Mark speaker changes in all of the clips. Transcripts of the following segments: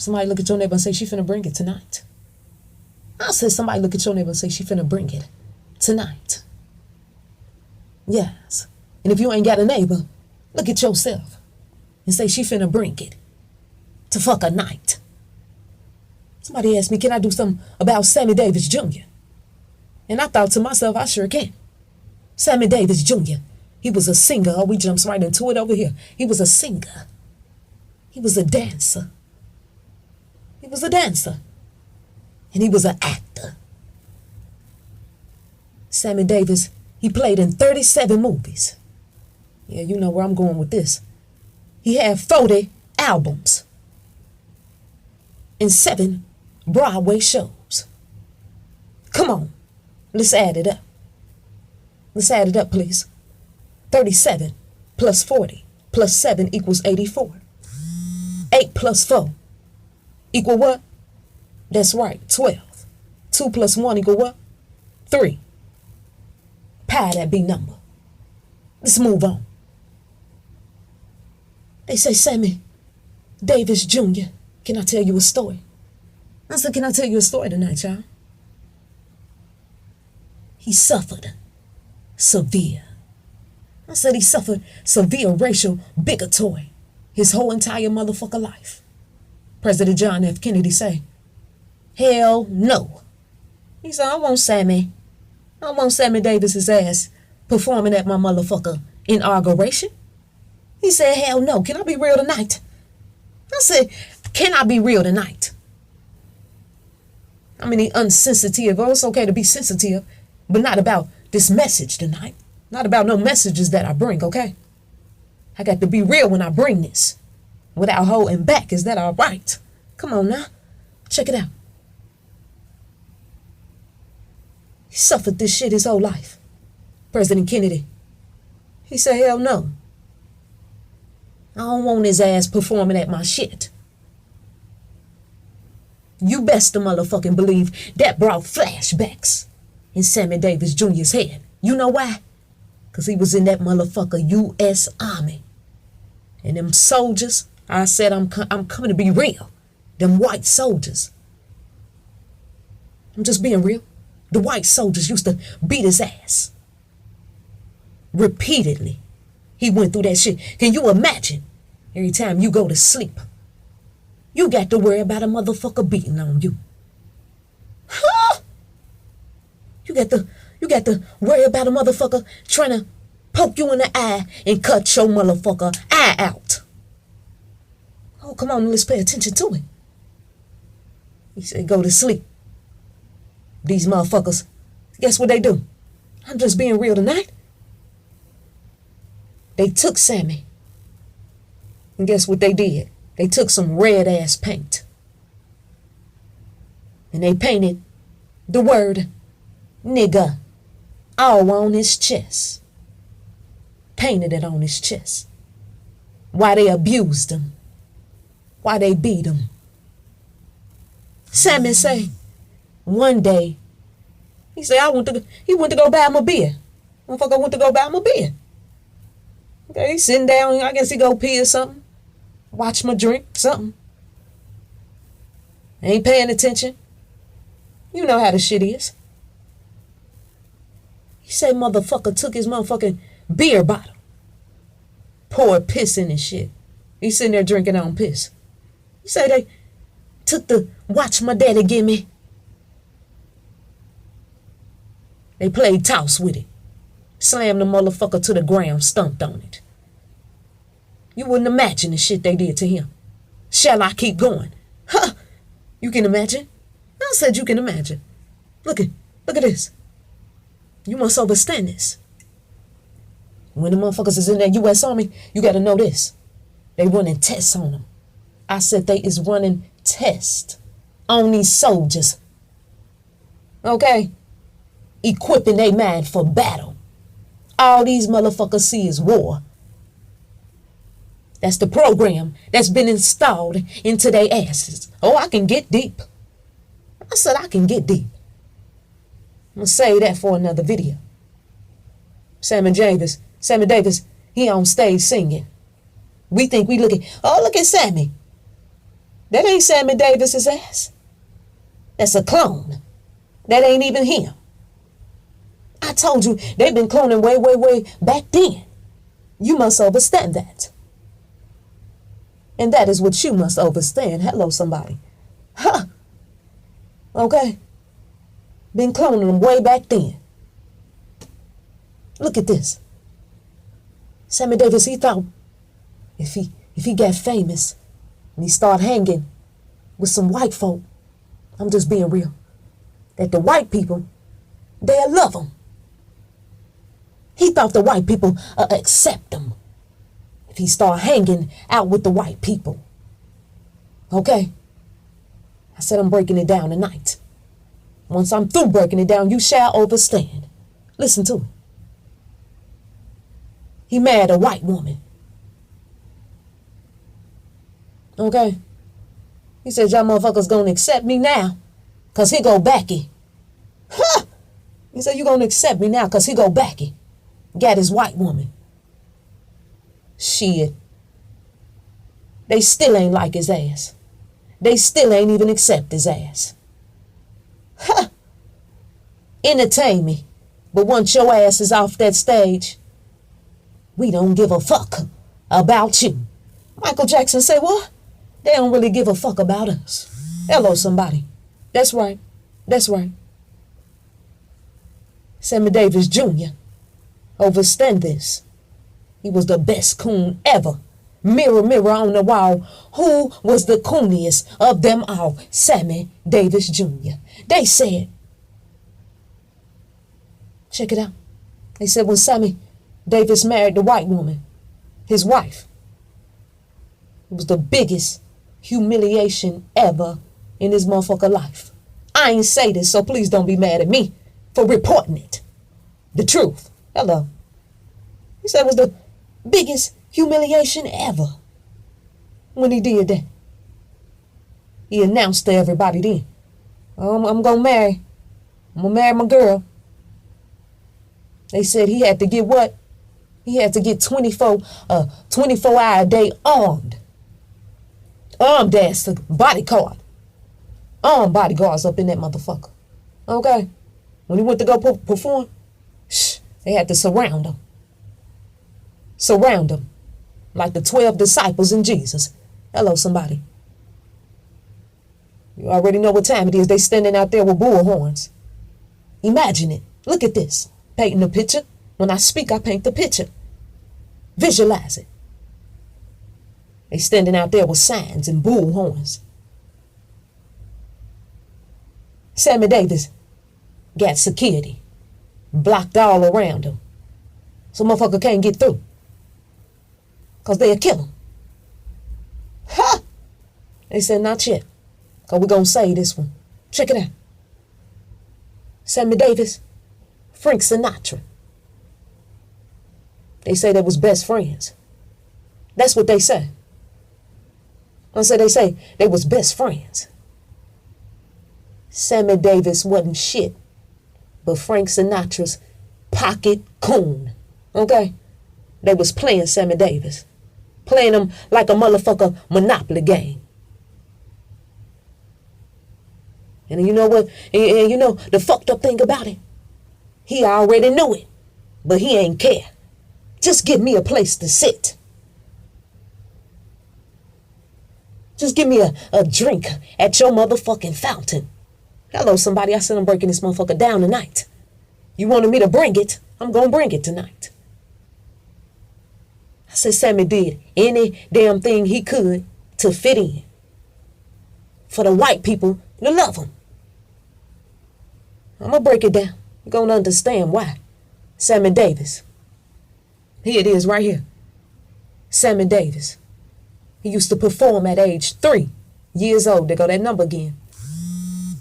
Speaker 1: Somebody look at your neighbor and say she finna bring it tonight. I said somebody look at your neighbor and say she finna bring it tonight. Yes. And if you ain't got a neighbor, look at yourself and say she finna bring it to fuck a night. Somebody asked me, can I do something about Sammy Davis Jr.? And I thought to myself, I sure can. Sammy Davis Jr., he was a singer. Oh, we jumps right into it over here. He was a singer. He was a dancer. He was a dancer. And he was an actor. Sammy Davis, he played in 37 movies. Yeah, you know where I'm going with this. He had 40 albums and 7 Broadway shows. Come on, let's add it up. Let's add it up, please. 37 plus 40 plus 7 equals 84. 8 plus 4 equal what? That's right, 12. 2 plus 1 equal what? 3. Pi that be number. Let's move on. They say, Sammy Davis Jr., can I tell you a story? I said, can I tell you a story tonight, y'all? He suffered severe. I said he suffered severe racial bigotry his whole entire motherfucker life. President John F. Kennedy say, hell no. He said, I want Sammy Davis's ass performing at my motherfucker inauguration. He said, hell no. Can I be real tonight? I said, can I be real tonight? I mean, unsensitive. Oh, it's okay to be sensitive, but not about this message tonight. Not about no messages that I bring, okay? I got to be real when I bring this without holding back. Is that all right? Come on now. Check it out. He suffered this shit his whole life. President Kennedy. He said, hell no. I don't want his ass performing at my shit. You best to motherfucking believe that brought flashbacks in Sammy Davis Jr.'s head. You know why? Because he was in that motherfucker U.S. Army. And them soldiers, I said, I'm coming to be real. Them white soldiers. I'm just being real. The white soldiers used to beat his ass. Repeatedly. He went through that shit. Can you imagine? Every time you go to sleep, you got to worry about a motherfucker beating on you. Huh? You got to worry about a motherfucker trying to poke you in the eye and cut your motherfucker eye out. Oh, come on, let's pay attention to it. He said, go to sleep. These motherfuckers, guess what they do? I'm just being real tonight. They took Sammy. And guess what they did? They took some red ass paint. And they painted the word nigga all on his chest. Painted it on his chest. Why they abused him. Why they beat him. Sammy say, one day, he said, he went to go buy him a beer. Motherfucker went to go buy him a beer. Okay, he's sitting down, I guess he go pee or something. Watch my drink, something. Ain't paying attention. You know how the shit is. He said motherfucker took his motherfucking beer bottle. Poured piss in his shit. He's sitting there drinking on piss. He said they took the watch my daddy give me. They played toss with it. Slammed the motherfucker to the ground, stumped on it. You wouldn't imagine the shit they did to him. Shall I keep going? Huh? You can imagine? I said you can imagine. Look at this. You must understand this. When the motherfuckers is in that U.S. Army, you got to know this. They running tests on them. I said they is running tests on these soldiers. Okay? Equipping their mind for battle. All these motherfuckers see is war. That's the program that's been installed into their asses. Oh, I can get deep. I said I can get deep. I'm going to save that for another video. Sammy Davis, he on stage singing. We think we look at Sammy. That ain't Sammy Davis's ass. That's a clone. That ain't even him. I told you, they've been cloning way back then. You must understand that. And that is what you must understand. Hello, somebody. Huh. Okay? Been cloning them way back then. Look at this. Sammy Davis, he thought if he got famous and he start hanging with some white folk, I'm just being real, that the white people, they'll love him. He thought the white people accept him if he start hanging out with the white people. Okay? I said I'm breaking it down tonight. Once I'm through breaking it down, you shall understand. Listen to it. He married a white woman. Okay? He said, y'all motherfuckers gonna accept me now, cause he go backy. Huh! He said, you gonna accept me now, cause he go backy. Got his white woman. Shit. They still ain't like his ass. They still ain't even accept his ass. Huh! Entertain me. But once your ass is off that stage, we don't give a fuck about you. Michael Jackson say what? They don't really give a fuck about us. Hello, somebody. That's right. That's right. Sammy Davis Jr. Overstand this. He was the best coon ever. Mirror, mirror on the wall, who was the cooniest of them all? Sammy Davis Jr. They said, check it out. They said when Sammy Davis married the white woman, his wife, it was the biggest humiliation ever in his motherfucker life. I ain't say this, so please don't be mad at me for reporting it. The truth. Hello. He said it was the biggest humiliation ever when he did that. He announced to everybody then, I'm gonna marry my girl. They said he had to get what? He had to get 24 hour a day armed ass bodyguard. Armed bodyguards up in that motherfucker. Okay? When he went to go perform, they had to surround him. Surround him. Like the 12 disciples in Jesus. Hello, somebody. You already know what time it is. They standing out there with bull horns. Imagine it. Look at this. Painting the picture. When I speak, I paint the picture. Visualize it. They standing out there with signs and bull horns. Sammy Davis got security. Blocked all around him. So motherfucker can't get through. Because they'll kill him. Ha! They said not yet. Because we're going to say this one. Check it out. Sammy Davis, Frank Sinatra. They say they was best friends. That's what they say. I said they say they was best friends. Sammy Davis wasn't shit but Frank Sinatra's pocket coon. Okay? They was playing Sammy Davis. Playing him like a motherfucker Monopoly game. And you know what? And you know the fucked up thing about it? He already knew it. But he ain't care. Just give me a place to sit. Just give me a drink at your motherfucking fountain. Hello, somebody. I said I'm breaking this motherfucker down tonight. You wanted me to bring it. I'm going to bring it tonight. I said Sammy did any damn thing he could to fit in. For the white people to love him. I'm going to break it down. You're going to understand why. Sammy Davis. Here it is right here. Sammy Davis. He used to perform at age 3 years old. There go that number again.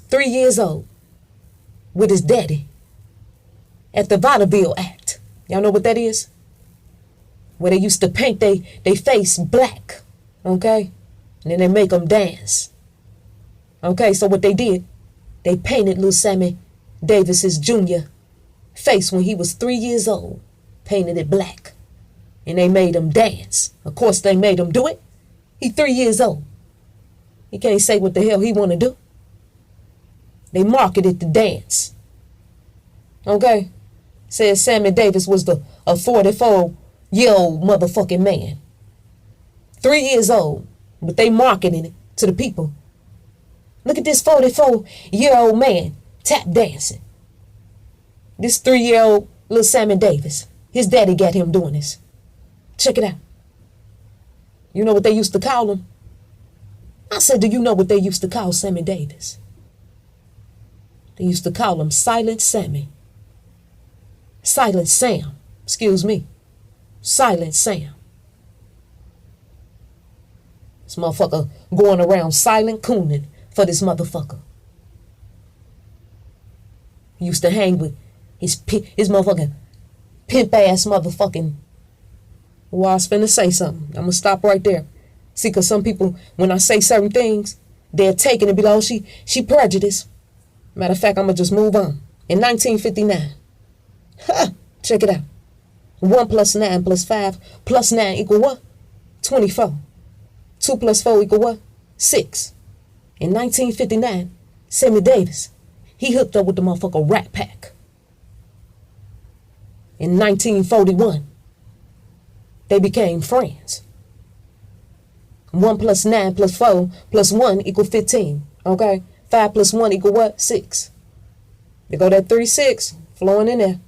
Speaker 1: 3 years old. With his daddy. At the Vaudeville Act. Y'all know what that is? Where they used to paint they face black. Okay? And then they make them dance. Okay, so what they did, they painted little Sammy Davis's Jr. face when he was 3 years old. Painted it black. And they made him dance. Of course they made him do it. He 3 years old. He can't say what the hell he want to do. They marketed the dance. Okay? Said Sammy Davis was a 44-year-old motherfucking man. 3 years old. But they marketing it to the people. Look at this 44-year-old man tap dancing. This 3-year-old little Sammy Davis. His daddy got him doing this. Check it out. You know what they used to call him? I said, do you know what they used to call Sammy Davis? They used to call him Silent Sammy. Silent Sam. Excuse me. Silent Sam. This motherfucker going around silent cooning for this motherfucker. He used to hang with his motherfucking pimp ass motherfucking. Well, I was finna say something. I'm gonna stop right there. See, cause some people, when I say certain things, they're taking it and be like, oh, she prejudiced. Matter of fact, I'm gonna just move on. In 1959, check it out. 1 + 9 + 5 + 9 equal what? 24. 2 + 4 equal what? 6. In 1959, Sammy Davis, he hooked up with the motherfucker Rat Pack. In 1941, they became friends. 1 + 9 + 4 + 1 equal 15. Okay? 5 + 1 equal what? 6. They go that 3, 6 flowing in there.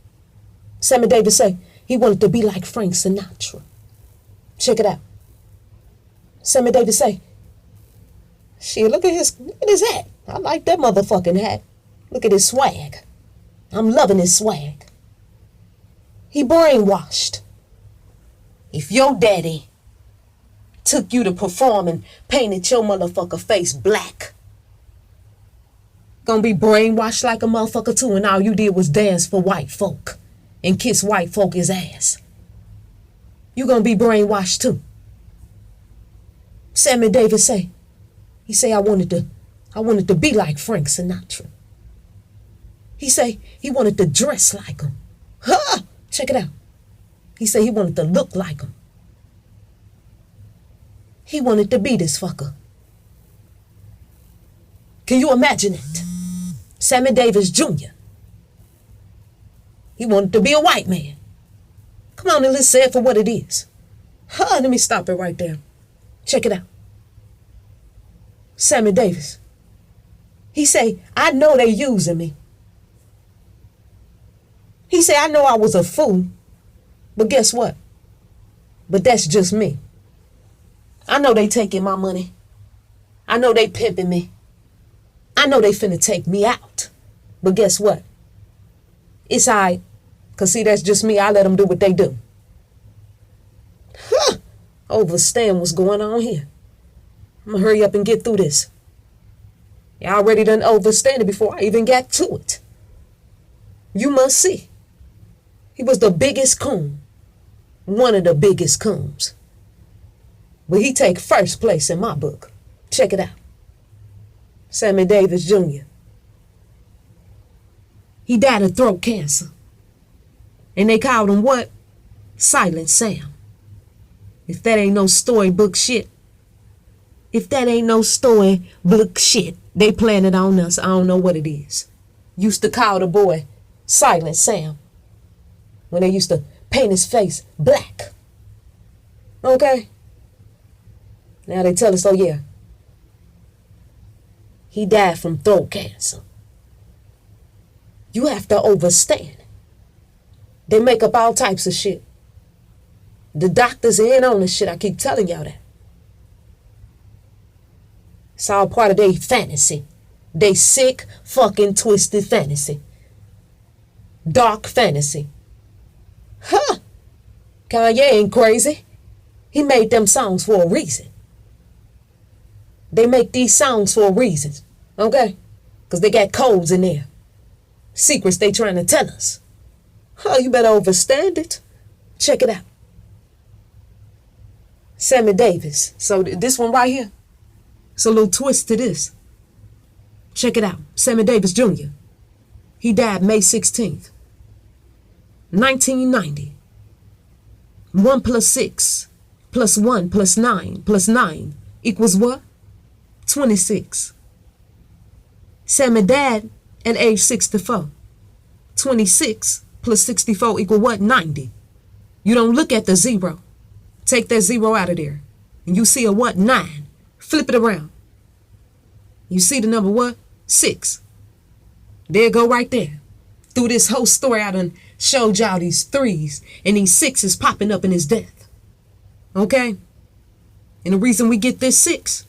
Speaker 1: Sammy Davis say he wanted to be like Frank Sinatra. Check it out. Sammy Davis say, shit, look at his hat. I like that motherfucking hat. Look at his swag. I'm loving his swag. He brainwashed. If your daddy took you to perform and painted your motherfucker face black, gonna be brainwashed like a motherfucker too, and all you did was dance for white folk and kiss white folk his ass. You gonna be brainwashed too. Sammy Davis say, he say I wanted to be like Frank Sinatra. He say he wanted to dress like him. Ha! Check it out. He say he wanted to look like him. He wanted to be this fucker. Can you imagine it? Sammy Davis Jr. He wanted to be a white man. Come on and let's say it for what it is. Let me stop it right there. Check it out. Sammy Davis. He say, I know they using me. He say, I know I was a fool, but guess what? But that's just me. I know they taking my money. I know they pimping me. I know they finna take me out. But guess what? It's all right. Because see, that's just me. I let them do what they do. Overstand what's going on here. I'm going to hurry up and get through this. I already done overstand it before I even got to it. You must see. He was the biggest coon. One of the biggest coons. But he take first place in my book. Check it out. Sammy Davis Jr. He died of throat cancer. And they called him what? Silent Sam. If that ain't no storybook shit. If that ain't no storybook shit they planted on us, I don't know what it is. Used to call the boy Silent Sam. When they used to paint his face black. Okay? Now they tell us, oh yeah, he died from throat cancer. You have to understand. They make up all types of shit. The doctors ain't on this shit. I keep telling y'all that. It's all part of their fantasy. They sick, fucking, twisted fantasy. Dark fantasy. Kanye ain't crazy. He made them songs for a reason. They make these songs for a reason. Okay? Because they got codes in there. Secrets they trying to tell us. You better understand it. Check it out. Sammy Davis. So this one right here. It's a little twist to this. Check it out. Sammy Davis Jr. He died May 16th. 1990. 1 + 6 + 1 + 9 + 9 equals what? 26. Sammy died at age 64. 26 plus 64 equal what? 90. You don't look at the zero. Take that zero out of there. And you see a what? 9. Flip it around. You see the number what? 6. There it go right there. Through this whole story, I done showed y'all these 3s and these 6s popping up in his death. Okay? And the reason we get this 6,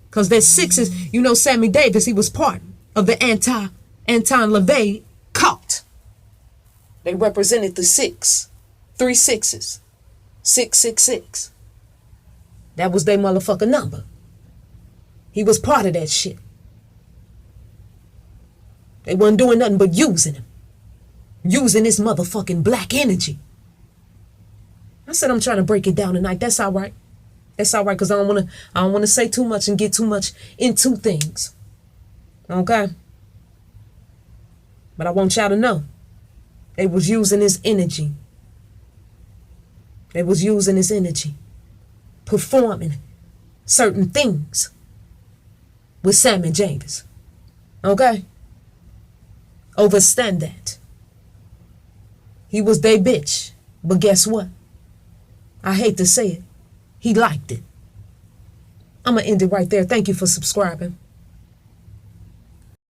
Speaker 1: because that 6 is, you know, Sammy Davis, he was part of the Anton LaVey cult. They represented the 6. 3 6s. 666. That was their motherfucking number. He was part of that shit. They wasn't doing nothing but using him. Using this motherfucking black energy. I said I'm trying to break it down tonight. That's all right. That's all right, because I don't want to say too much and get too much into things. Okay? But I want y'all to know. They was using his energy. They was using his energy. Performing certain things with Sammy Davis. Okay? Overstand that. He was they bitch. But guess what? I hate to say it. He liked it. I'm going to end it right there. Thank you for subscribing.